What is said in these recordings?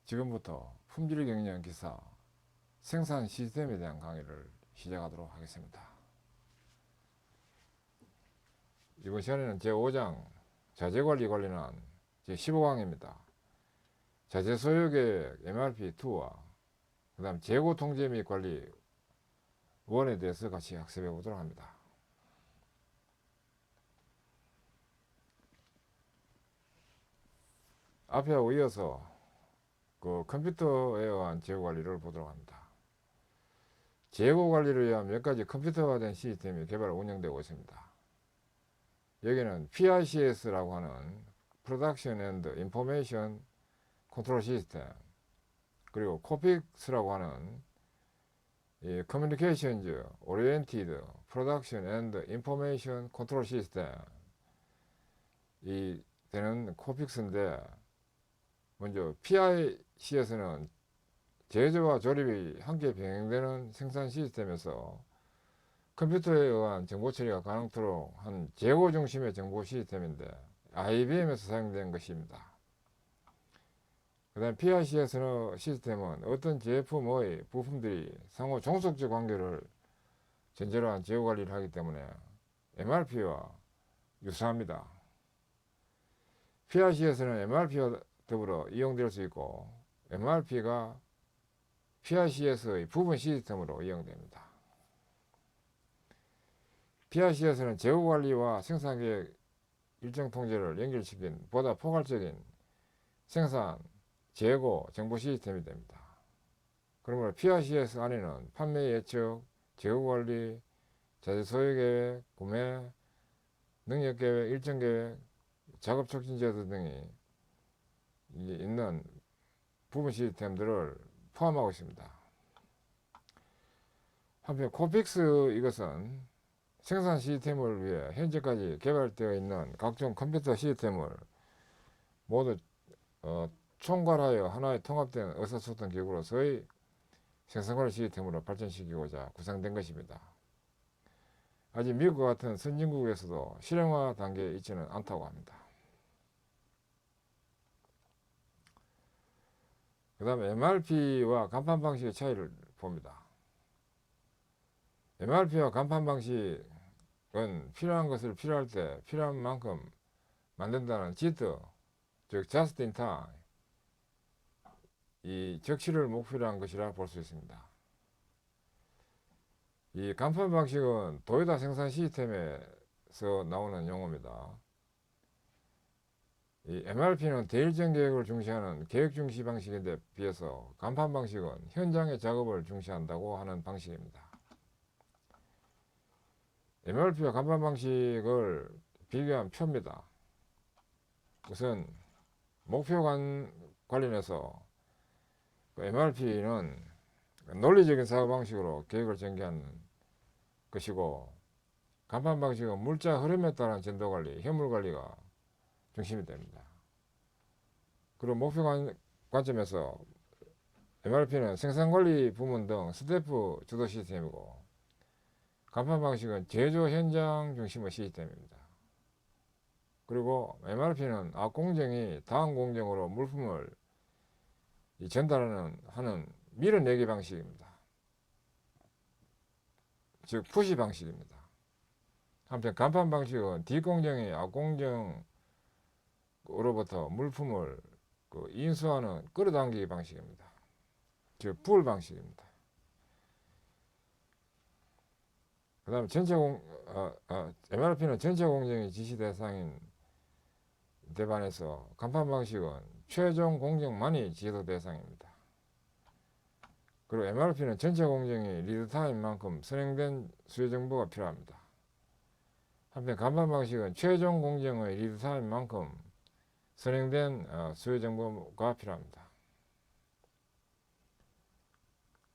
지금부터 품질 경영 기사 생산 시스템에 대한 강의를 시작하도록 하겠습니다. 이번 시간에는 제5장 자재관리 관련한 제15강입니다. 자재 소유계획 MRP2와 그 다음 재고 통제 및 관리 1에 대해서 같이 학습해 보도록 합니다. 앞에하고 이어서 컴퓨터에 의한 재고 관리를 보도록 합니다. 재고 관리를 위한 몇 가지 컴퓨터화된 시스템이 개발 운영되고 있습니다. 여기는 PICS라고 하는 Production and Information Control System, 그리고 COPIX라고 하는 Communications Oriented Production and Information Control System 이 되는 COPIX인데, 먼저 PICS는 제조와 조립이 함께 병행되는 생산 시스템에서 컴퓨터에 의한 정보 처리가 가능토록 한 재고 중심의 정보 시스템인데 IBM에서 사용된 것입니다. 그 다음 PICS 시스템은 어떤 제품의 부품들이 상호 종속적 관계를 전제로 한 재고 관리를 하기 때문에 MRP와 유사합니다. PICS는 MRP와 더불어 이용될 수 있고 MRP가 PICS의 부분 시스템으로 이용됩니다. PICS는 재고 관리와 생산계획 일정 통제를 연결시킨 보다 포괄적인 생산, 재고, 정보 시스템이 됩니다. 그러므로 PICS 안에는 판매 예측, 재고 관리, 자재 소유 계획, 구매, 능력 계획, 일정 계획, 작업 촉진 제도 등이 있는 부분 시스템들을 포함하고 있습니다. 한편 코픽스 이것은 생산 시스템을 위해 현재까지 개발되어 있는 각종 컴퓨터 시스템을 모두 총괄하여 하나의 통합된 의사소통 기구로서의 생산관리 시스템으로 발전시키고자 구상된 것입니다. 아직 미국과 같은 선진국에서도 실용화 단계에 있지는 않다고 합니다. 그 다음에 MRP와 간판 방식의 차이를 봅니다. MRP와 간판 방식은 필요한 것을 필요할 때 필요한 만큼 만든다는 JIT, 즉 Just in Time, 이 적시를 목표로 한 것이라 볼 수 있습니다. 이 간판 방식은 도요타 생산 시스템에서 나오는 용어입니다. 이 MRP는 대일정 계획을 중시하는 계획 중시 방식에 비해서 간판 방식은 현장의 작업을 중시한다고 하는 방식입니다. MRP와 간판 방식을 비교한 표입니다. 우선 목표 관련해서 MRP는 논리적인 사고 방식으로 계획을 전개하는 것이고, 간판 방식은 물자 흐름에 따른 전도 관리, 현물 관리가 중심이 됩니다. 그리고 목표 관점에서 MRP는 생산 관리 부문 등 스태프 주도 시스템이고, 간판 방식은 제조 현장 중심의 시스템입니다. 그리고 MRP는 앞 공정이 다음 공정으로 물품을 전달하는 밀어내기 방식입니다. 즉 푸시 방식입니다. 한편 간판 방식은 뒷공정이 앞공정으로부터 물품을 인수하는 끌어당기기 방식입니다. 즉 풀 방식입니다. 그 다음에 MRP는 전체 공정이 지시 대상인 데 반해서 간판 방식은 최종 공정만이 지도 대상입니다. 그리고 MRP는 전체 공정이 리드타임인 만큼 선행된 수요 정보가 필요합니다. 한편 간판 방식은 최종 공정의 리드타임인 만큼 선행된 수요 정보가 필요합니다.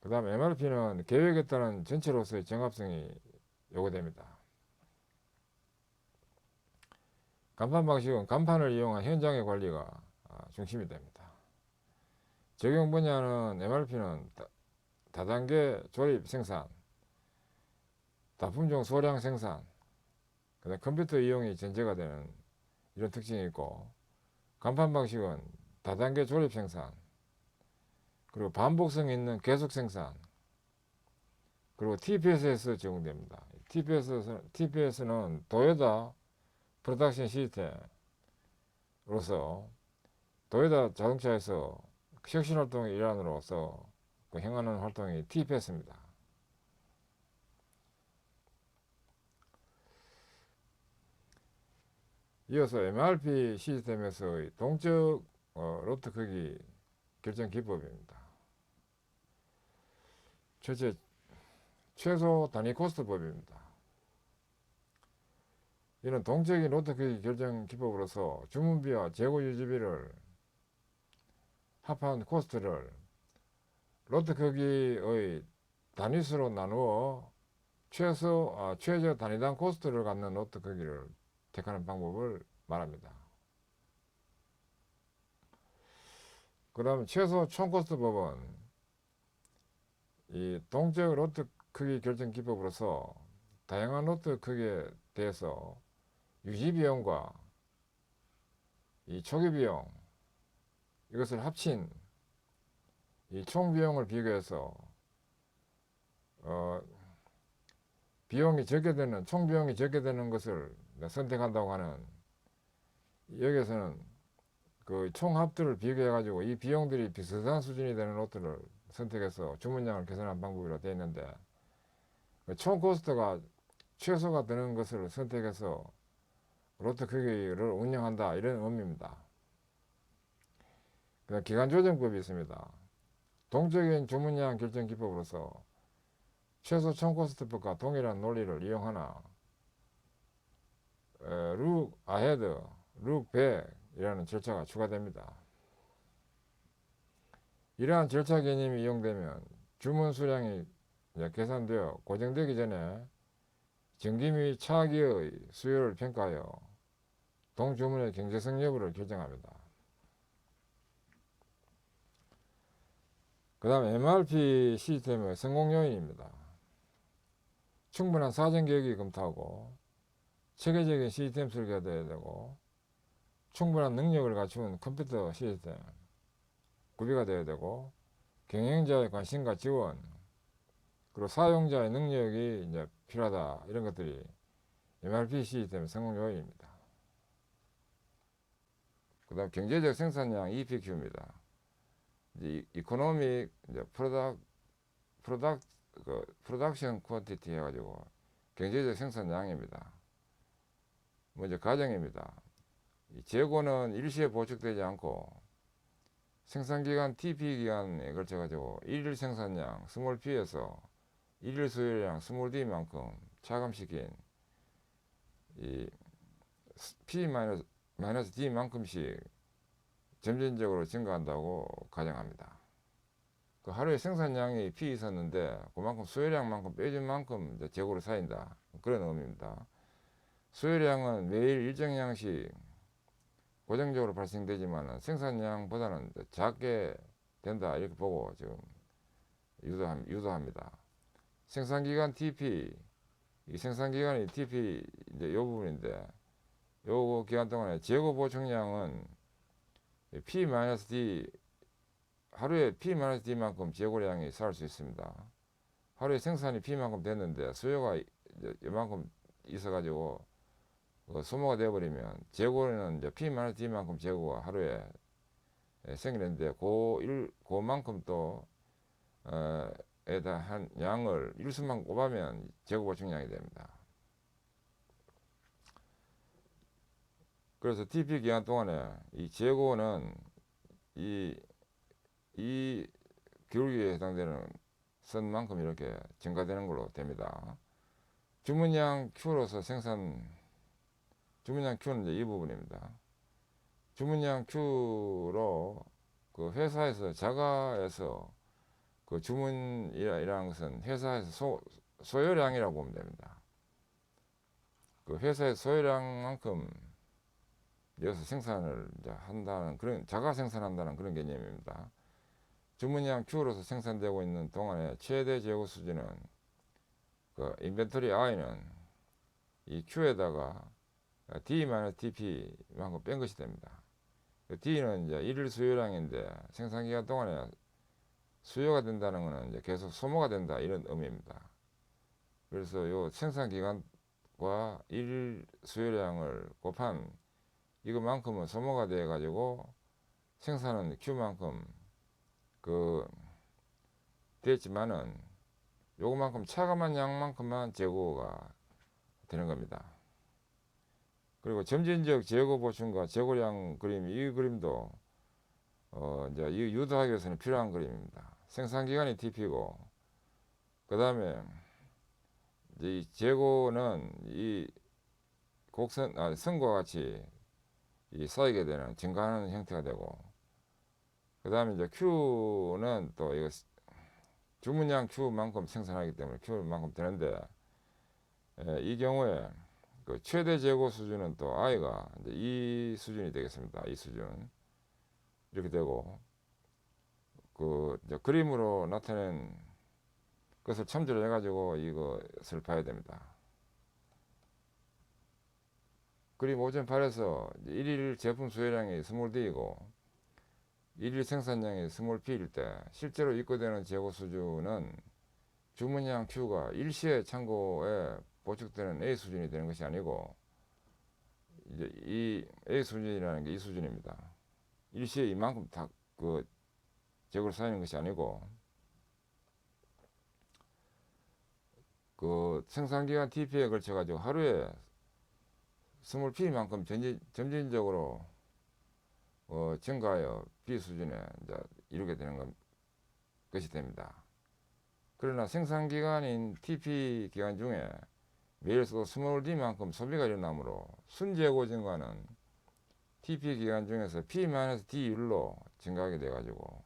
그 다음 MRP는 계획에 따른 전체로서의 정합성이 요구됩니다. 간판 방식은 간판을 이용한 현장의 관리가 중심이 됩니다. 적용 분야는 MRP는 다단계 조립 생산, 다품종 소량 생산, 그다음 컴퓨터 이용이 전제가 되는 이런 특징이 있고, 간판 방식은 다단계 조립 생산, 그리고 반복성 있는 계속 생산, 그리고 TPS에서 제공됩니다. TPS는 도요타 프로덕션 시스템으로서 도요타 자동차에서 혁신 활동의 일환으로서 행하는 활동이 TPS입니다. 이어서 MRP 시스템에서의 동적 로트 크기 결정 기법입니다. 첫째, 최소 단위 코스트법입니다. 이는 동적인 로트 크기 결정 기법으로서 주문비와 재고 유지비를 합한 코스트를 로트 크기의 단위수로 나누어 최저 단위당 코스트를 갖는 로트 크기를 택하는 방법을 말합니다. 그 다음 최소 총코스트법은 이 동적 로트 크기 결정 기법으로서 다양한 로트 크기에 대해서 유지비용과 이 초기비용 이것을 합친 이 총비용을 비교해서 비용이 적게 되는 총비용이 적게 되는 것을 선택한다고 하는, 여기에서는 그 총합들을 비교해 가지고 이 비용들이 비슷한 수준이 되는 로트를 선택해서 주문량을 계산하는 방법이라 되어 있는데, 총 코스트가 최소가 되는 것을 선택해서 로트 크기를 운영한다, 이런 의미입니다. 그다음 기간 조정법이 있습니다. 동적인 주문량 결정 기법으로서 최소 총 코스트법과 동일한 논리를 이용하나 룩 아헤드, 룩 백이라는 절차가 추가됩니다. 이러한 절차 개념이 이용되면 주문 수량이 계산되어 고정되기 전에 정기 및 차기의 수요를 평가하여 동주문의 경제성 여부를 결정합니다. 그 다음 MRP 시스템의 성공 요인입니다. 충분한 사전 계획이 검토하고 체계적인 시스템 설계가 되어야 되고 충분한 능력을 갖춘 컴퓨터 시스템 구비가 되어야 되고 경영자의 관심과 지원 그리고 사용자의 능력이 이제 필요하다, 이런 것들이 MRP 시스템의 성공 요인입니다. 그 다음 경제적 생산량 EPQ입니다. 이코노믹 프로덕션 퀀티티 해가지고 경제적 생산량입니다. 먼저 가정입니다. 재고는 일시에 보축되지 않고 생산기간 TP기간에 걸쳐가지고 일일 생산량 스몰 P에서 일일 수요량 스몰 D만큼 차감시킨 이 P-D만큼씩 점진적으로 증가한다고 가정합니다. 그 하루에 생산량이 P 있었는데 그만큼 수요량만큼 빼준 만큼 재고로 쌓인다, 그런 의미입니다. 수요량은 매일 일정량씩 고정적으로 발생되지만 생산량보다는 작게 된다, 이렇게 보고 지금 유도합니다. 생산기간 TP, 이 생산기간이 TP 이제 요 부분인데, 요 기간 동안에 재고 보충량은 P-D, 하루에 P-D만큼 재고량이 쌓을 수 있습니다. 하루에 생산이 P만큼 됐는데 수요가 이만큼 있어가지고 소모가 되어버리면 재고는 이제 P-D만큼 재고가 하루에 생기는데 그만큼 또 에다 한 양을 일수만 꼽으면 재고 보충량이 됩니다. 그래서 TP 기간 동안에 이 재고는 이 기울기에 해당되는 선만큼 이렇게 증가되는 걸로 됩니다. 주문량 Q로서 주문량 Q는 이제 이 부분입니다. 주문량 Q로 그 회사에서 자가에서 그 주문이라는 것은 회사에서 소요량이라고 보면 됩니다. 그 회사의 소요량만큼 여기서 생산을 이제 한다는 그런, 자가 생산한다는 그런 개념입니다. 주문량 Q로서 생산되고 있는 동안에 최대 재고 수준은 그 인벤토리 I는 이 Q에다가 D-TP만큼 뺀 것이 됩니다. D는 이제 일일 수요량인데 생산기간 동안에 수요가 된다는 것은 이제 계속 소모가 된다 이런 의미입니다. 그래서 요 생산 기간과 일 수요량을 곱한 이것만큼은 소모가 돼 가지고 생산은 Q만큼 그 됐지만은 요것만큼 차감한 양만큼만 재고가 되는 겁니다. 그리고 점진적 재고 보충과 재고량 그림, 이 그림도 이제 이 유도하기 위해서는 필요한 그림입니다. 생산 기간이 TP고, 그 다음에 이 재고는 이 선과 같이 이 쌓이게 되는 증가하는 형태가 되고, 그 다음에 이제 Q는 또 이거 주문량 Q만큼 생산하기 때문에 Q만큼 되는데, 이 경우에 그 최대 재고 수준은 또 I가 이제 이 수준이 되겠습니다. 이 수준 이렇게 되고, 그 이제 그림으로 나타낸 것을 참조를 해가지고 이것을 봐야 됩니다. 그림 5.8에서 일일 제품 수요량이 스몰 D이고 일일 생산량이 스몰 P일 때 실제로 입고되는 재고 수준은 주문량 Q가 일시에 창고에 보축되는 A 수준이 되는 것이 아니고, 이제 이 A 수준이라는 게 이 수준입니다. 일시에 이만큼 다 그 재고를 쌓이는 것이 아니고, 그 생산기간 TP에 걸쳐 가지고 하루에 스몰 P만큼 점진적으로 증가하여 B 수준에 이제 이루게 되는 것이 됩니다. 그러나 생산기간인 TP 기간 중에 매일 또 스몰 D만큼 소비가 일어나므로 순재고 증가는 TP 기간 중에서 P-D율로 증가하게 돼가지고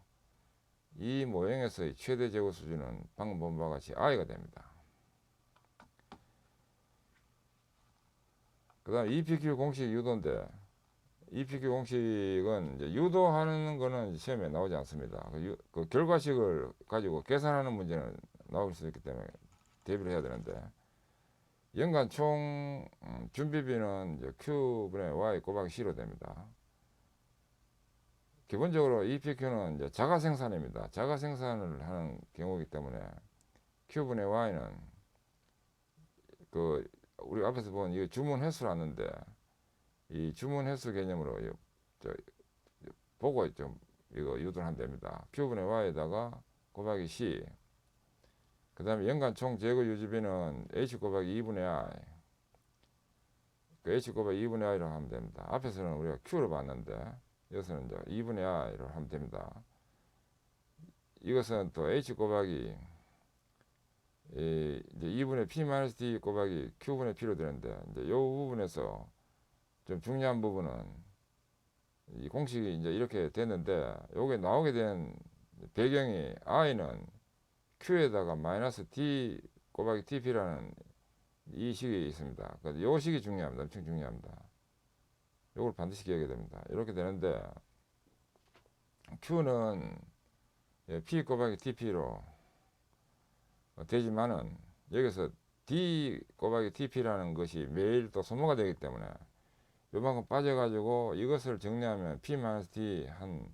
이 모형에서의 최대 재고 수준은 방금 본 바와 같이 I가 됩니다. 그 다음 EPQ 공식 유도인데, EPQ 공식은 이제 유도하는 거는 시험에 나오지 않습니다. 그 결과식을 가지고 계산하는 문제는 나올 수 있기 때문에 대비를 해야 되는데, 연간 총 준비비는 이제 Q분의 Y 곱하기 C로 됩니다. 기본적으로 EPQ는 이제 자가 생산입니다. 자가 생산을 하는 경우이기 때문에 Q분의 Y는 그 우리 앞에서 본 이 주문 횟수를 아는데, 이 주문 횟수 개념으로 보고 좀 이거 유도를 하면 됩니다. Q분의 Y에다가 곱하기 C, 그 다음에 연간 총 재고 유지비는 H 곱하기 2분의 I, 그 H 곱하기 2분의 I로 하면 됩니다. 앞에서는 우리가 Q로 봤는데 여기서는 이제 2분의 I로 하면 됩니다. 이것은 또 H 곱하기 이제 2분의 P-D 곱하기 Q분의 P로 되는데, 이제 이 부분에서 좀 중요한 부분은 이 공식이 이제 이렇게 됐는데, 요게 나오게 된 배경이 I는 Q에다가 마이너스 D 곱하기 TP라는 이 식이 있습니다. 이 식이 중요합니다. 엄청 중요합니다. 요걸 반드시 기억해야 됩니다. 이렇게 되는데, Q는 P 곱하기 TP로 되지만은 여기서 D 곱하기 TP라는 것이 매일 또 소모가 되기 때문에 요만큼 빠져가지고 이것을 정리하면 P-D 한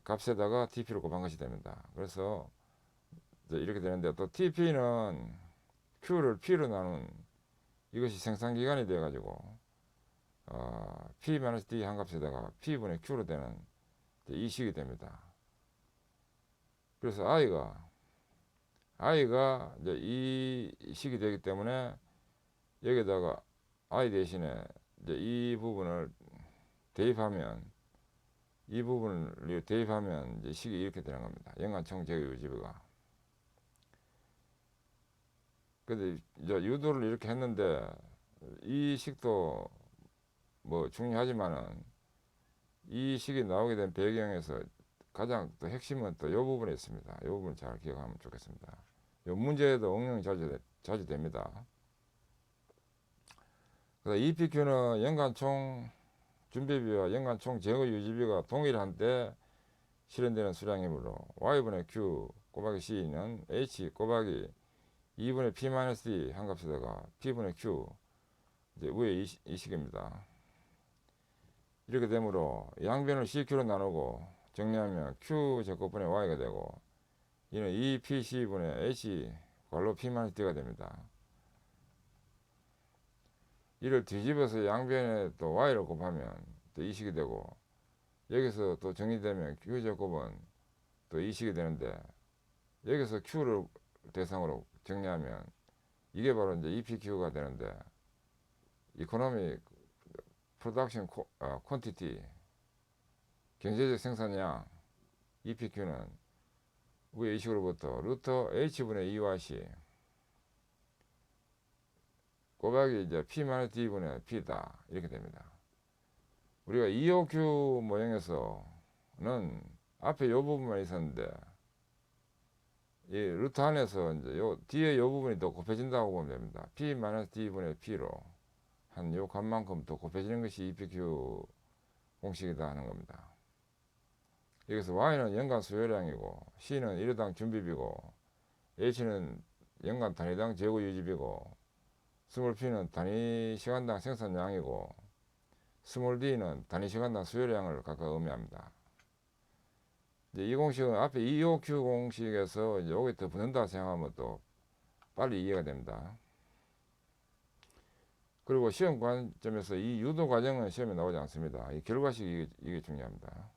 값에다가 TP를 곱한 것이 됩니다. 그래서 이렇게 되는데, 또 TP는 Q를 P로 나눈 이것이 생산기간이 돼가지고 P-D 한 값에다가 P분의 Q로 되는 이 식이 됩니다. 그래서 I가 이제 이 식이 되기 때문에 여기다가 I 대신에 이제 이 부분을 대입하면 이제 식이 이렇게 되는 겁니다. 연간 총 재고 유지비가. 근데 이제 유도를 이렇게 했는데, 이 식도 뭐 중요하지만은 이 식이 나오게 된 배경에서 가장 또 핵심은 또 이 부분에 있습니다. 이 부분 잘 기억하면 좋겠습니다. 이 문제에도 응용이 자주 됩니다. 그래서 EPQ는 연간 총 준비비와 연간 총 재고 유지비가 동일한 때 실현되는 수량이므로 Y분의 Q 곱하기 C는 H 곱하기 2분의 P-D 한 값에다가 P분의 Q, 이제 위에 이 식입니다. 이렇게 되므로 양변을 CQ로 나누고 정리하면 Q 제곱분의 Y가 되고, 이는 EPC분의 H 괄호 P-D가 됩니다. 이를 뒤집어서 양변에 또 Y를 곱하면 또 이 식이 되고, 여기서 또 정리되면 Q 제곱은 또 이 식이 되는데, 여기서 Q를 대상으로 정리하면 이게 바로 이제 EPQ가 되는데, 이코노믹 프로덕션 퀀티티 경제적 생산량 EPQ는 위에 이 식으로부터 루트 H분의 2와 C 곱하기 이제 P-D분의 P다 이렇게 됩니다. 우리가 EOQ 모형에서는 앞에 요 부분만 있었는데, 이 루트 안에서 이제 요 뒤에 요 부분이 더 곱해진다고 보면 됩니다. P-D분의 P로 한 요 값만큼 더 곱해지는 것이 EPQ 공식이다 하는 겁니다. 여기서 Y는 연간 수요량이고, C는 일회당 준비비고, H는 연간 단위당 재고 유지비고, 스몰 P는 단위 시간당 생산량이고, 스몰 D는 단위 시간당 수요량을 각각 의미합니다. 이제 이 공식은 앞에 EOQ 공식에서 이제 여기 더 붙는다 생각하면 또 빨리 이해가 됩니다. 그리고 시험 관점에서 이 유도 과정은 시험에 나오지 않습니다. 이 결과식 이게 중요합니다.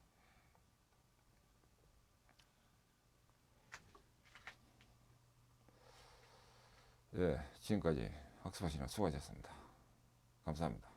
예, 지금까지 학습하시느라 수고하셨습니다. 감사합니다.